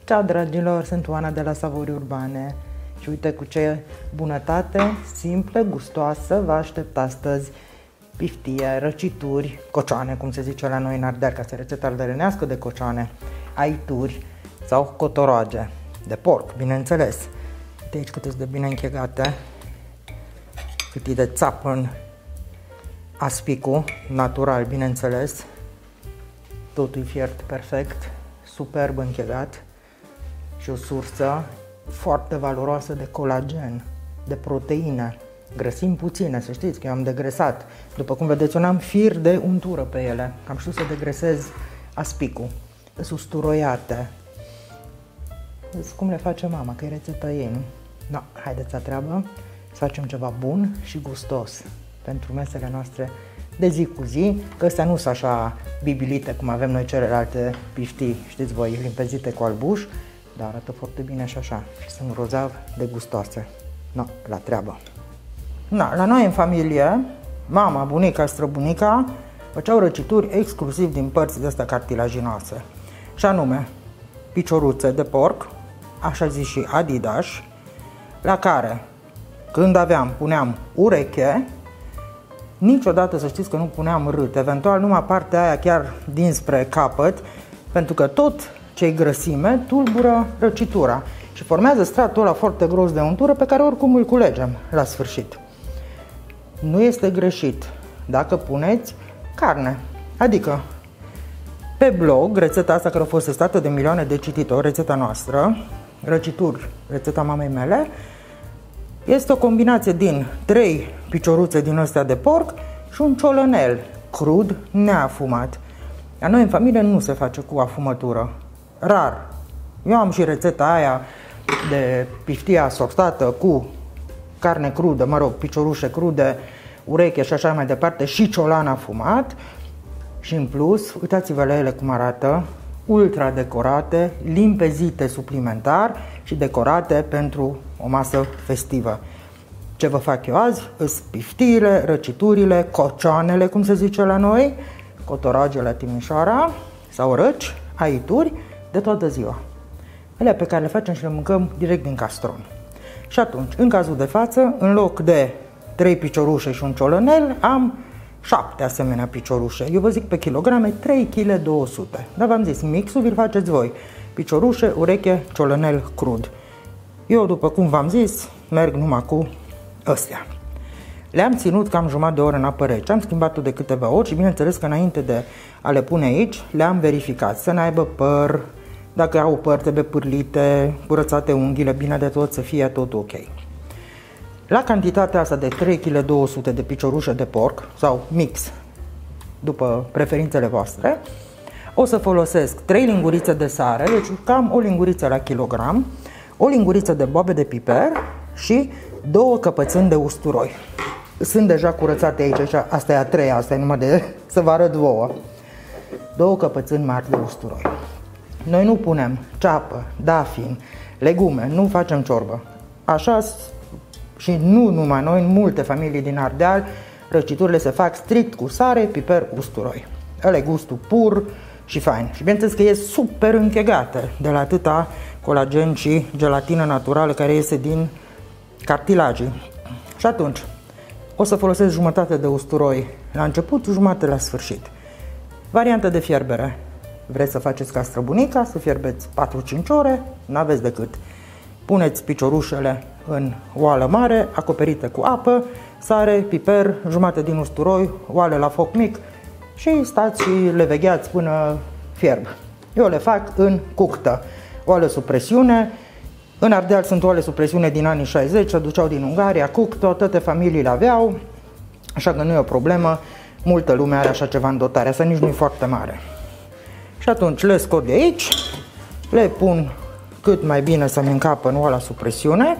Ciao dragilor, sunt Oana de la Savori Urbane și uite cu ce bunătate simplă, gustoasă vă aștept astăzi piftie, răcituri, cocioane, cum se zice la noi în Ardeal, ca să rețeta ardelenească de cocioane, aituri sau cotoroage de porc, bineînțeles. De aici cât de bine închegate, cât e de țapă în aspicul, natural, bineînțeles. Totul e fiert perfect, superb închegat și o sursă foarte valoroasă de colagen, de proteine, grăsimi puține, să știți că eu am degresat. După cum vedeți, eu n-am fir de untură pe ele, am știut să degresez aspicul. Sunt usturoiate. Cum le face mama, că e rețeta ei, nu? No, haideți la treabă să facem ceva bun și gustos pentru mesele noastre de zi cu zi, că astea nu sunt așa bibilite cum avem noi celelalte piftii, știți voi, limpezite cu albuș, dar arată foarte bine și așa, și sunt rozav de gustoase. No, la treabă. Na, la noi în familie, mama, bunica, străbunica făceau răcituri exclusiv din părți de astea cartilaginoase, și anume picioruțe de porc, așa zis și adidas, la care când aveam, puneam ureche. Niciodată să știți că nu puneam rât, eventual numai partea aia chiar dinspre capăt, pentru că tot ce-i grăsime tulbură răcitura și formează stratul ăla foarte gros de untură pe care oricum îl culegem la sfârșit. Nu este greșit dacă puneți carne, adică pe blog, rețeta asta care a fost testată de milioane de cititori, rețeta noastră, răcituri, rețeta mamei mele, este o combinație din 3 picioruțe din astea de porc și un ciolănel crud, neafumat. La noi în familie nu se face cu afumătură. Rar. Eu am și rețeta aia de piftie asortată cu carne crudă, mă rog, piciorușe crude, ureche și așa mai departe, și ciolan afumat. Și în plus, uitați-vă la ele cum arată, ultra decorate, limpezite suplimentar și decorate pentru o masă festivă. Ce vă fac eu azi? Îs piftiile, răciturile, cocioanele, cum se zice la noi, cotoroage la Timișoara, sau răci, aituri, de toată ziua. Ele pe care le facem și le mâncăm direct din castron. Și atunci, în cazul de față, în loc de 3 piciorușe și un ciolănel, am 7 asemenea piciorușe. Eu vă zic pe kilograme 3 kg 200. Dar v-am zis, mixul vi-l faceți voi. Piciorușe, ureche, ciolănel crud. Eu, după cum v-am zis, merg numai cu astea. Le-am ținut cam jumătate de oră în apă rece, am schimbat-o de câteva ori și bineînțeles că înainte de a le pune aici, le-am verificat să n-aibă păr, dacă au păr trebuie pârlite, curățate unghiile, bine de tot, să fie tot ok. La cantitatea asta de 3 kg 200 de piciorușe de porc sau mix, după preferințele voastre, o să folosesc 3 lingurițe de sare, deci cam o linguriță la kilogram, o linguriță de boabe de piper și 2 căpățâni de usturoi. Sunt deja curățate aici, asta e a treia, asta e numai de să vă arăt vouă. 2 căpățâni mari de usturoi. Noi nu punem ceapă, dafin, legume, nu facem ciorbă. Așa și nu numai noi, în multe familii din Ardeal, răciturile se fac strict cu sare, piper, usturoi. Ăla e gustul pur și fain. Și bineînțeles că e super închegată de la atâta colagen și gelatină naturală care iese din cartilagii. Și atunci, o să folosesc jumătate de usturoi la început, jumătate la sfârșit. Variantă de fierbere. Vreți să faceți ca străbunica, să fierbeți 4-5 ore, n-aveți decât. Puneți piciorușele în oală mare, acoperită cu apă, sare, piper, jumătate din usturoi, oală la foc mic și stați și le vegheați până fierb. Eu le fac în cuctă, oală sub presiune. În Ardeal sunt oale sub presiune din anii 60, se aduceau din Ungaria, cuctă, toate familiile aveau, așa că nu e o problemă, multă lume are așa ceva în dotare, asta nici nu e foarte mare. Și atunci le scot de aici, le pun cât mai bine să-mi încapă în oala sub presiune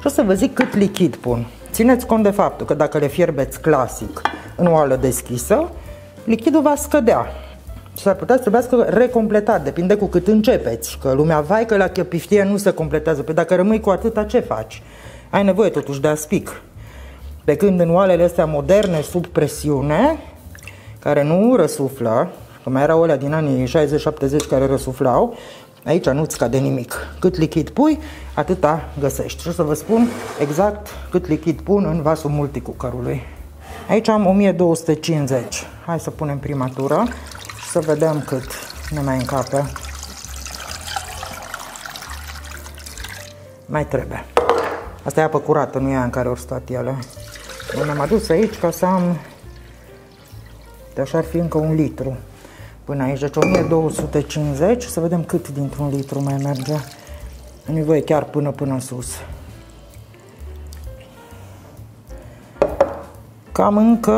și o să vă zic cât lichid pun. Țineți cont de faptul că dacă le fierbeți clasic în oală deschisă, lichidul va scădea. Și s-ar putea să trebuiască recompletat, depinde cu cât începeți. Că lumea, vai că la piftie nu se completează, pe dacă rămâi cu atâta, ce faci? Ai nevoie totuși de aspic. Pe când în oalele astea moderne, sub presiune, care nu răsuflă, că mai erau alea din anii 60-70 care răsuflau, Aici nu-ți cade nimic. Cât lichid pui, atâta găsești. Și o să vă spun exact cât lichid pun în vasul multicucărului. Aici am 1250. Hai să punem prima tură și să vedem cât ne mai încape. Mai trebuie. Asta e apă curată, nu e aia în care ori stat ele. Mi-am adus aici ca să am, de așa ar fi încă 1 litru. Până aici, deci 1250, să vedem cât dintr-un litru mai merge. Am nevoie chiar până în sus. Cam încă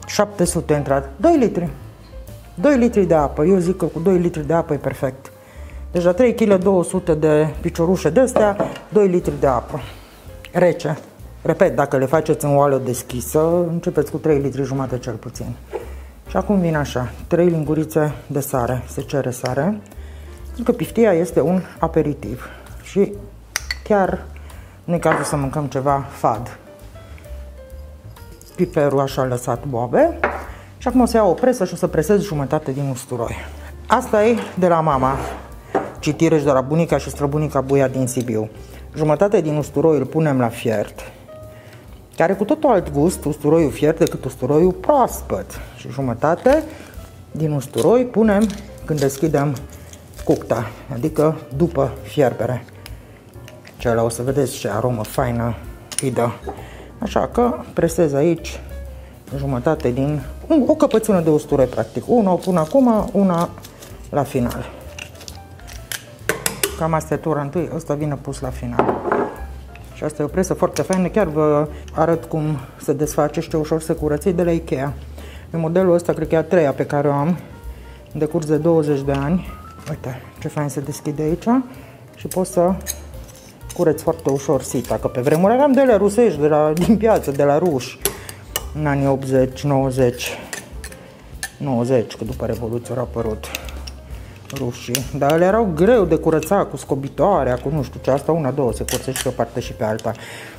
700 intrat. 2 litri. 2 litri de apă. Eu zic că cu 2 litri de apă e perfect. Deci la 3 kg 200 de piciorușe de astea, 2 litri de apă. Rece. Repet, dacă le faceți în oală deschisă, începeți cu 3 litri jumate cel puțin. Și acum vine așa, 3 lingurițe de sare. Se cere sare. Pentru că piftia este un aperitiv. Și chiar nu e cazul să mâncăm ceva fad. Piperul așa lăsat boabe. Și acum o să iau o presă și o să presez jumătate din usturoi. Asta e de la mama. Citire și de la bunica și străbunica Buia din Sibiu. Jumătate din usturoi îl punem la fiert, care cu totul alt gust, usturoiul fiert, decât usturoiul proaspăt. Și jumătate din usturoi punem când deschidem cucta, adică după fierbere. Cealaltă o să vedeți ce aromă faină îi dă. Așa că presez aici jumătate din, o căpățână de usturoi practic. Una o pun acum, una la final. Cam asta e tura întâi, ăsta vine pus la final. Și asta e o presă foarte faină, chiar vă arăt cum se desface și ce ușor se curăță, de la Ikea. E modelul ăsta, cred că e a treia pe care o am, în decurs de 20 de ani. Uite ce fain se deschide aici și poți să curăți foarte ușor sita, că pe vremuri aveam de la rusești, din piață, de la ruși, în anii 80, 90, că după Revoluție au apărut rușii, dar ele erau greu de curățat, cu scobitoarea, cu nu știu ce, asta una, două, se curățește pe o parte și pe alta.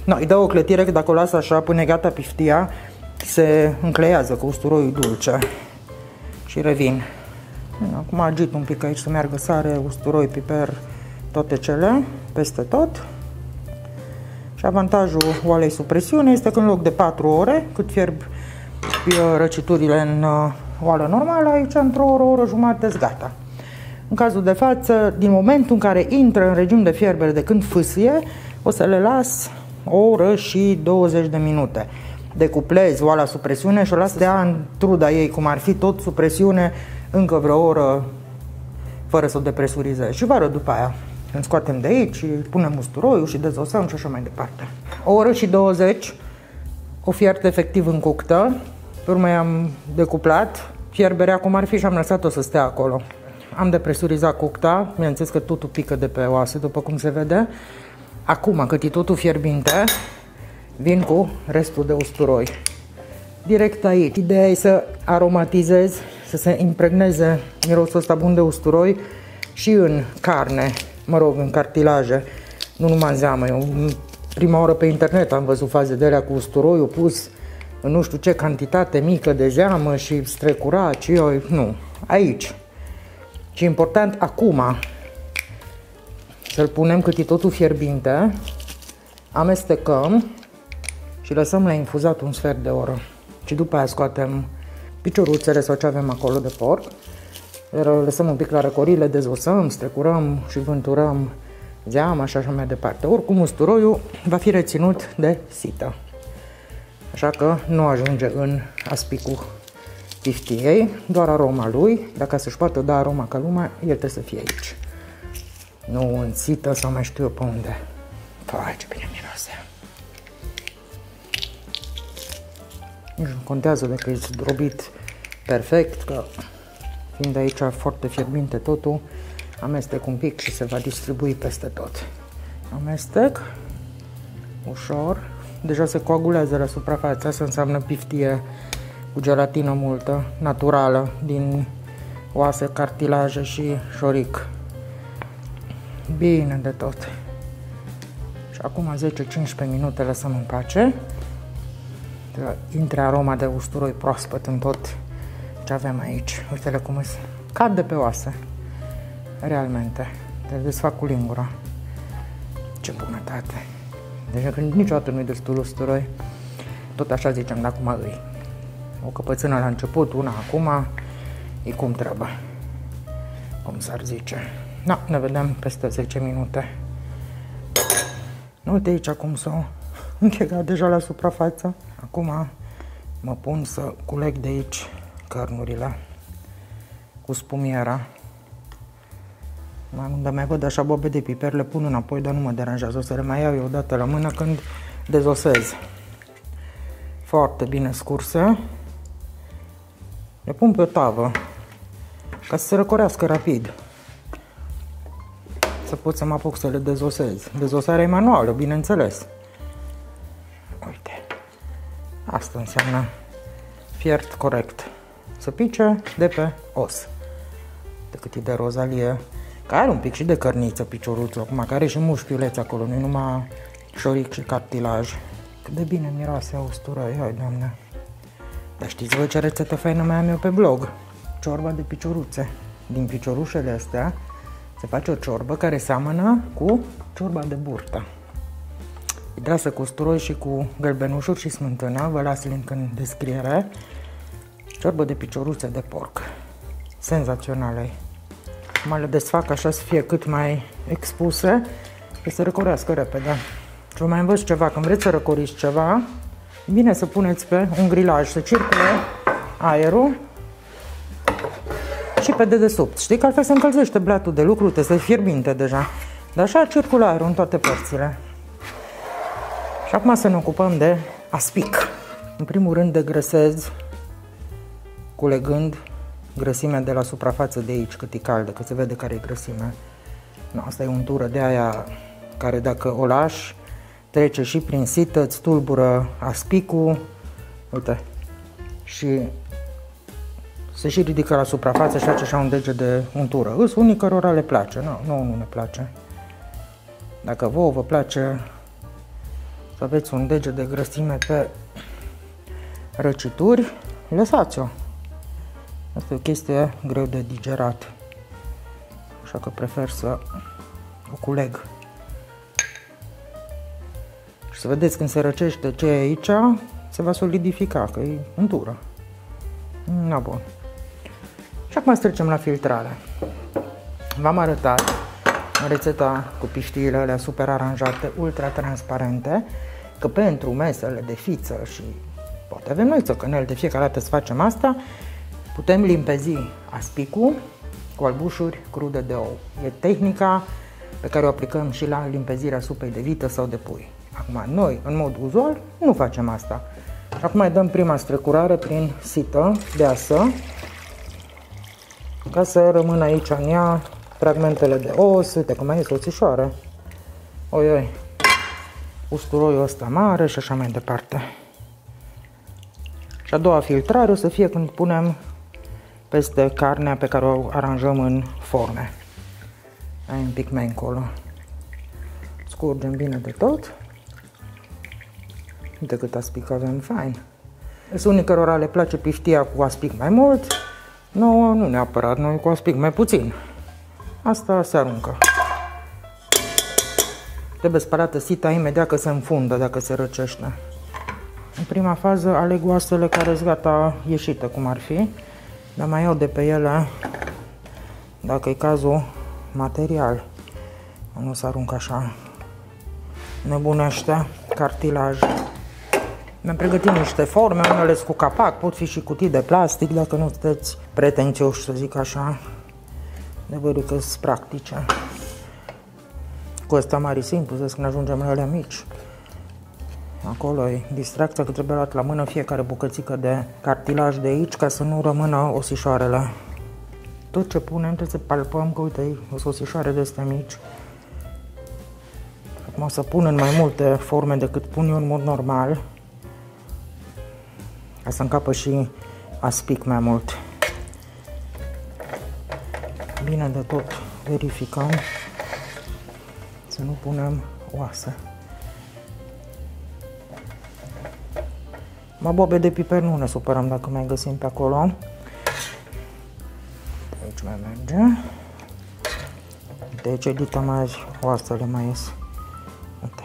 No, îi dă o clătire că dacă o lasă așa până e gata piftia, se încleiază cu usturoiul dulce. Și revin. Acum agit un pic aici să meargă sare, usturoi, piper, toate cele, peste tot. Și avantajul oalei sub presiune este că în loc de 4 ore, cât fierb răciturile în oală normală, aici într-o oră, o oră jumătate, gata. În cazul de față, din momentul în care intră în regim de fierbere, de când fâsâie, o să le las o oră și 20 de minute. Decuplez oala sub presiune și o las de a în truda ei, cum ar fi tot sub presiune, încă vreo oră, fără să o depresurizez. Și vară după aia, când scoatem de aici, punem usturoiul și dezosăm și așa mai departe. O oră și 20, o fiert efectiv încuctă, pe urmă i-am decuplat fierberea cum ar fi și am lăsat-o să stea acolo. Am depresurizat cucta, bineînțeles că totul pică de pe oase, după cum se vede. Acum, cât e totul fierbinte, vin cu restul de usturoi. Direct aici. Ideea e să aromatizez, să se impregneze mirosul ăsta bun de usturoi și în carne, mă rog, în cartilaje, nu numai în zeamă. Eu, prima oară pe internet am văzut faze de alea cu usturoiul pus în nu știu ce cantitate mică de zeamă și strecurat și eu, nu, aici. Și important acum să-l punem cât e totul fierbinte, amestecăm și lăsăm la infuzat un sfert de oră. Și după aia scoatem picioruțele sau ce avem acolo de porc, le lăsăm un pic la răcorit, le dezosăm, strecurăm și vânturăm zeama și așa mai departe. Oricum usturoiul va fi reținut de sită, așa că nu ajunge în aspicul piftiei, doar aroma lui. Dacă să-și poată da aroma ca lumea, el trebuie să fie aici, nu în sită sau mai știu eu pe unde. Păi, ce bine miroase. Nici nu contează dacă e zdrobit perfect, că fiind aici foarte fierbinte totul, amestec un pic și se va distribui peste tot. Amestec ușor, deja se coagulează la suprafață, asta înseamnă piftie cu gelatină multă, naturală, din oase, cartilaje și șoric. Bine de tot. Și acum 10-15 minute lăsăm în pace. Intre aroma de usturoi proaspăt în tot ce avem aici. Uite-le cum cad de pe oase. Realmente. Te desfac cu lingura. Ce bunătate. Deci când niciodată nu-i destul usturoi. Tot așa zicem, dar acum îi. O căpățână la început, una acum, e cum trebuie. Cum s-ar zice. Da, ne vedem peste 10 minute. Uite aici cum s-au închegat deja la suprafață. Acum mă pun să culeg de aici cărnurile cu spumiera. Unde mai văd așa bobe de piper, le pun înapoi, dar nu mă deranjează. O să le mai iau eu odată la mână când dezosez. Foarte bine scurse. Le pun pe o tavă ca să se răcorească rapid. Să pot să mă apuc să le dezosez. Dezosarea e manuală, bineînțeles. Uite. Asta înseamnă fiert corect. Să pice de pe os. De cât e de rozalie. Care are un pic și de cărniță picioruțul, acum, care are și mușchiuleț acolo, nu-i numai șoric și cartilaj. Cât de bine miroase usturoi, hai, Doamne. Dar știți voi ce rețetă faină mai am eu pe blog? Ciorba de picioruțe. Din piciorușele astea se face o ciorbă care seamănă cu ciorba de burtă. E drasă cu usturoi și cu gălbenușuri și smântână, vă las link în descriere. Ciorbă de picioruțe de porc. Senzațională. Mă le desfac așa să fie cât mai expuse, să se răcorească repede. Și vă mai învăț ceva, când vreți să răcoriți ceva, e bine să puneți pe un grilaj, să circule aerul și pe dedesubt. Știi că altfel se încălzește blatul de lucru, trebuie să fie fierbinte deja. Dar așa circulă aerul în toate părțile. Și acum să ne ocupăm de aspic. În primul rând degrăsez culegând grăsimea de la suprafață de aici, cât e caldă, că se vede care e grăsimea. No, asta e untură de aia care dacă o lași, trece și prin sită, îți tulbură aspicul, uite, și se și ridică la suprafață și face așa un deget de untură. Îs unii cărora le place, nouă nu ne place. Dacă vouă vă place să aveți un deget de grăsime pe răcituri, lăsați-o. Asta e o chestie greu de digerat, așa că prefer să o culeg. Și să vedeți când se răcește ce e aici, se va solidifica, că e untură. Na, bun. Și acum să trecem la filtrare. V-am arătat în rețeta cu piștiile alea super aranjate, ultra transparente, că pentru mesele de fiță și poate avem noi țăcăneli, de fiecare dată să facem asta, putem limpezi aspicul cu albușuri crude de ou. E tehnica pe care o aplicăm și la limpezirea supei de vită sau de pui. Acum, noi, în mod uzual, nu facem asta. Acum mai dăm prima strecurare prin sită deasă, ca să rămână aici în ea fragmentele de os. Uite că mai e soțișoară. Oi, usturoiul ăsta mare și așa mai departe. Și a doua filtrare o să fie când punem peste carnea pe care o aranjăm în forme. Ai un pic mai încolo. Scurgem bine de tot. Uite cât aspic avem, fain. Sunt unii cărora le place piftia cu aspic mai mult. Nouă nu neapărat, noi cu aspic mai puțin. Asta se aruncă. Trebuie spălată sita imediat că se înfundă dacă se răcește. În prima fază aleg oasele care sunt gata ieșite, cum ar fi. Dar mai iau de pe ele, dacă e cazul, material. Nu se aruncă așa. Nebunește, cartilaj. Mi-am pregătit niște forme, unele cu capac, pot fi și cutii de plastic, dacă nu sunteți pretențioși, să zic așa. De văd că sunt practice. Cu ăsta mari simplu, să când ajungem la alea mici. Acolo e distracția că trebuie luat la mână fiecare bucățică de cartilaj de aici ca să nu rămână osișoarele. Tot ce punem trebuie să palpăm că uite, o osișoare de astea mici. Acum o să pun în mai multe forme decât pun eu în mod normal, ca să încapă și aspic mai mult. Bine de tot verificăm să nu punem oase. Bobe de piper nu ne supărăm dacă mai găsim pe acolo. Aici mai merge. Uite, ce dita mai azi, oasele mai ies. Uite.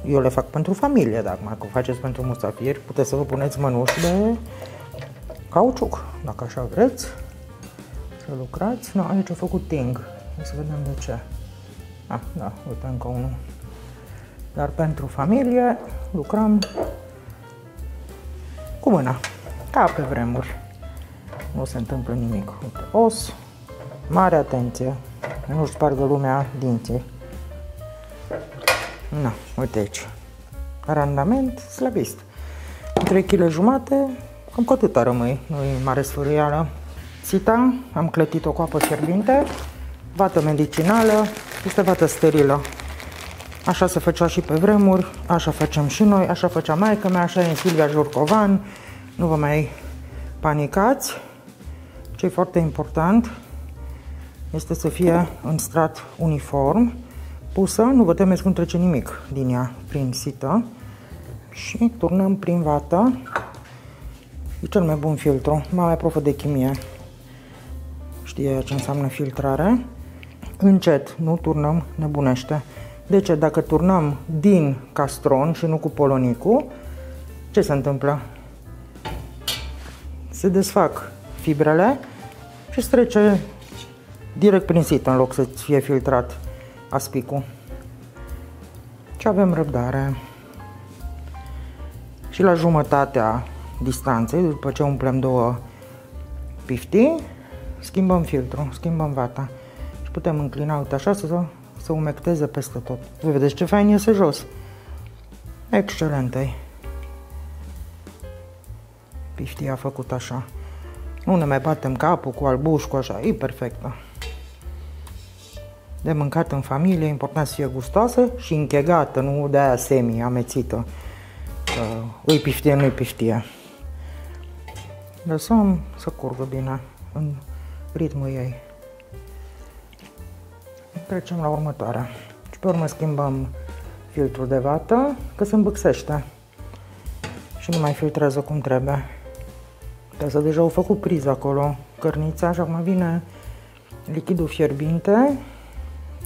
Eu le fac pentru familie, dacă mai faceți pentru musafiri, puteți să vă puneți mănuși de cauciuc, dacă așa vreți să lucrați. No, aici a făcut ting. O să vedem de ce. Da, uite, încă unul. Dar pentru familie lucrăm cu mâna, ca pe vremuri. Nu se întâmplă nimic. Uite, os, mare atenție, nu-și spargă lumea dinții. Na, uite aici. Randament slăbist. 3 kg jumate, cam cu atâta rămâi, nu-i mare sfârâială. Sita, am clătit-o cu apă fierbinte, vată medicinală, este vată sterilă. Așa se făcea și pe vremuri, așa facem și noi, așa făcea maică-mea, așa e în Silvia Jurcovan. Nu vă mai panicați. Ce e foarte important este să fie în strat uniform, pusă, nu vă temeți că nu trece nimic din ea prin sită și turnăm prin vată. E cel mai bun filtru. Mama mea profă de chimie știe ce înseamnă filtrare. Încet, nu turnăm nebunește. De ce? Dacă turnăm din castron și nu cu polonicul, ce se întâmplă? Se desfac fibrele și se trece direct prin sită în loc să fie filtrat aspicul. Și avem răbdare. Și la jumătatea distanței, după ce umplem 2 piftii, schimbăm filtrul, schimbăm vata. Și putem înclina, uite așa, să umecteze peste tot. Voi vedeți ce fain iese jos. Excelent e. Piftia a făcut așa. Nu ne mai batem capul cu albuș, cu așa, e perfectă. De mâncat în familie, important să fie gustoasă și închegată, nu de aia semi-amețită. Îi piftie, nu-i piftie. Lăsăm să curgă bine în ritmul ei. Trecem la următoarea. Și pe urmă schimbăm filtrul de vată, că se îmbâxește și nu mai filtrează cum trebuie. Asta deja au făcut priză acolo, cărnița, și acum vine lichidul fierbinte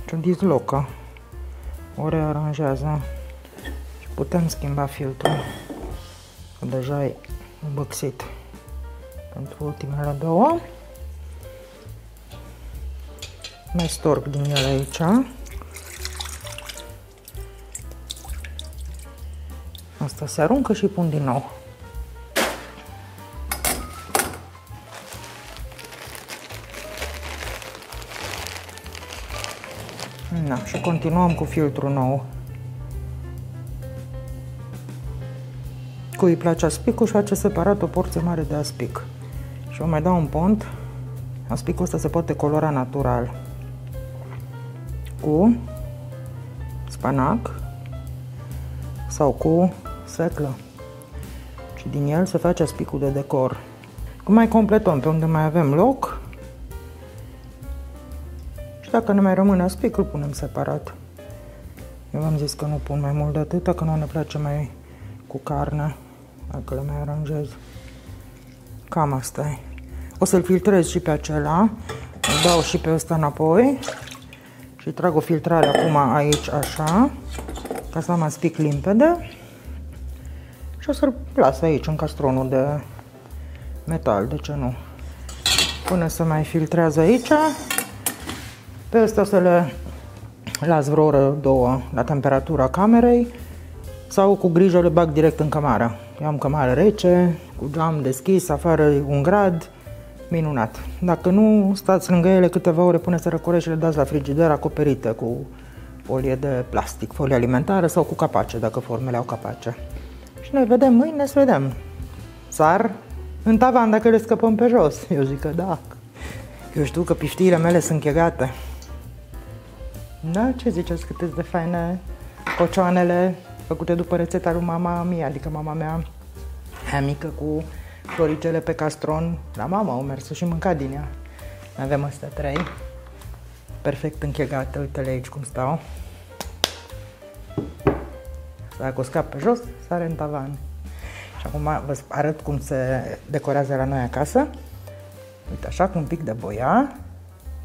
și o dislocă, o rearanjează și putem schimba filtrul, că deja e îmbăxit pentru ultimele 2. Mai storc din ele aici. Asta se aruncă și pun din nou. Da, și continuăm cu filtrul nou. Cui îi place aspicul și face separat o porție mare de aspic. Și vă mai dau un pont. Aspicul ăsta se poate colora natural cu spanac sau cu seclă. Și din el se face aspicul de decor. Cum mai completăm pe unde mai avem loc. Și dacă ne mai rămâne aspic, îl punem separat. Eu v-am zis că nu pun mai mult de atâta, că nu ne place mai cu carne, dacă le mai aranjez. Cam asta e. O să-l filtrez și pe acela, îl dau și pe ăsta înapoi și trag o filtrare acum aici, așa, ca să am aspic limpede. Și o să-l las aici, în castronul de metal, de ce nu? Până se mai filtrează aici. Pe ăsta o să le las vreo oră, 2 la temperatura camerei sau cu grijă le bag direct în cămară. Eu am cămară rece, cu geam deschis, afară 1 grad, minunat. Dacă nu, stați lângă ele câteva ore, puneți să răcorești și le dați la frigider acoperite cu folie de plastic, folie alimentară sau cu capace, dacă formele au capace. Și noi vedem mâine, să vedem. Sar în tavan dacă le scăpăm pe jos. Eu zic că da. Eu știu că piftiile mele sunt chegate. Da? Ce ziceți cât de faine cocioanele făcute după rețeta lui mama mea, adică mama mea mică cu floricele pe castron. La mama au mers și mâncat din ea. Avem astea 3. Perfect închegate, uite-le aici cum stau. Dacă o scap pe jos, sare în tavan. Și acum vă arăt cum se decorează la noi acasă. Uite așa, cu un pic de boia,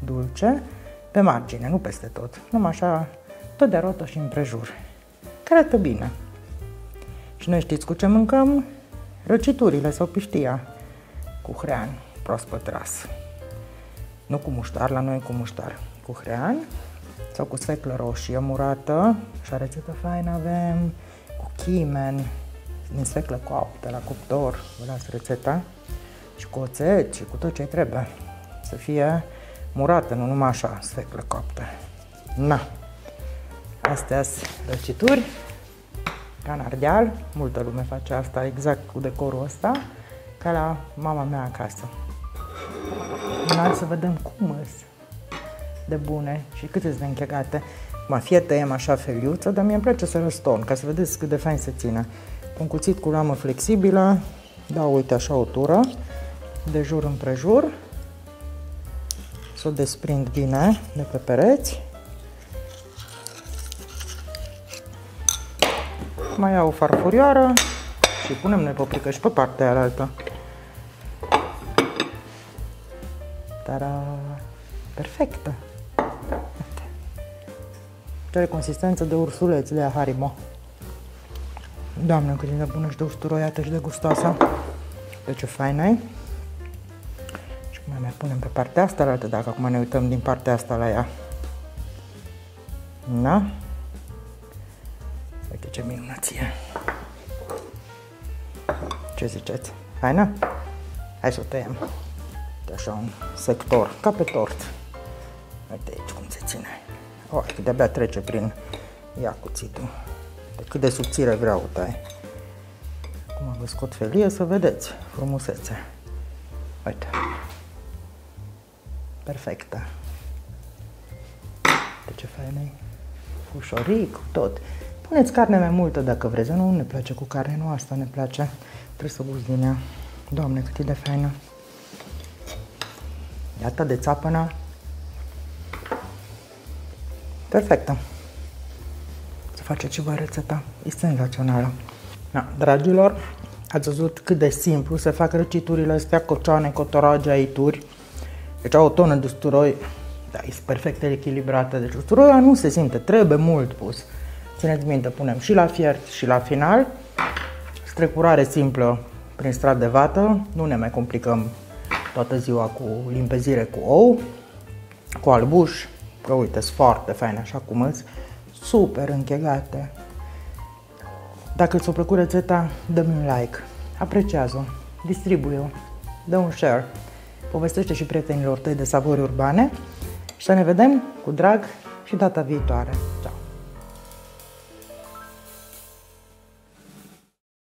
dulce, pe margine, nu peste tot, numai așa, tot de rotă și împrejur. Arată bine. Și noi știți cu ce mâncăm? Răciturile sau piftia, cu hrean proaspăt ras. Nu cu muștar, la noi cu muștar, cu hrean sau cu sfeclă roșie murată. Și o rețetă faină avem cu chimen, din sfeclă coaptă la cuptor, vă las rețeta, și cu oțet și cu tot ce trebuie. Să fie murată, nu numai așa, sfeclă coaptă. Na! Astea sunt răcituri, ca în Ardeal, multă lume face asta exact cu decorul ăsta, ca la mama mea acasă. Hai să vedem cum îs de bune și cât îs de închegate. Fie tăiem așa feliuță, dar mie îmi place să răstorn, ca să vedeți cât de fain se ține. Cu un cuțit cu lamă flexibilă, dau, uite, așa o tură, de jur împrejur, să o desprind bine de pe pereți. Mai iau o farfurioară și punem noi paprika și pe partea aia. Tara! Perfectă! Are consistență de ursuleț de Haribo. Doamne, cât de bună și de usturoiată și de gustoasă. De ce faină e. Și mai punem pe partea asta la altă, dacă acum ne uităm din partea asta la ea. Da? Uite ce minunăție. Ce ziceți? Faină? Hai să o tăiem. De așa un sector, ca pe tort. Uite aici cum se ține. Că de-abia trece prin ea cuțitul. De cât de subțire vreau tai. Acum vă scot felie să vedeți frumusețe. Uite. Perfectă. De ce faină e? Cu șoric, cu tot. Puneți carne mai multă dacă vreți. Nu ne place cu carne, nu asta ne place. Trebuie să gust din ea. Doamne, cât e de faină. Iată de țapănă. Perfectă. Să faceți și voi rețeta. E senzațională. Da, dragilor, ați văzut cât de simplu se fac răciturile astea, cocioane, cotoroage, aituri. Deci au o tonă de usturoi, da, e perfect echilibrată. Deci usturoiul nu se simte, trebuie mult pus. Țineți minte, punem și la fiert și la final. Strecurare simplă prin strat de vată, nu ne mai complicăm toată ziua cu limpezire cu ou, cu albuș, că uite, sunt foarte faine așa cum îți, super închegate. Dacă ți-a plăcut rețeta, dă-mi un like, apreciază-o, distribuie-o, dă un share, povestește și prietenilor tăi de savori urbane și să ne vedem cu drag și data viitoare. Ciao!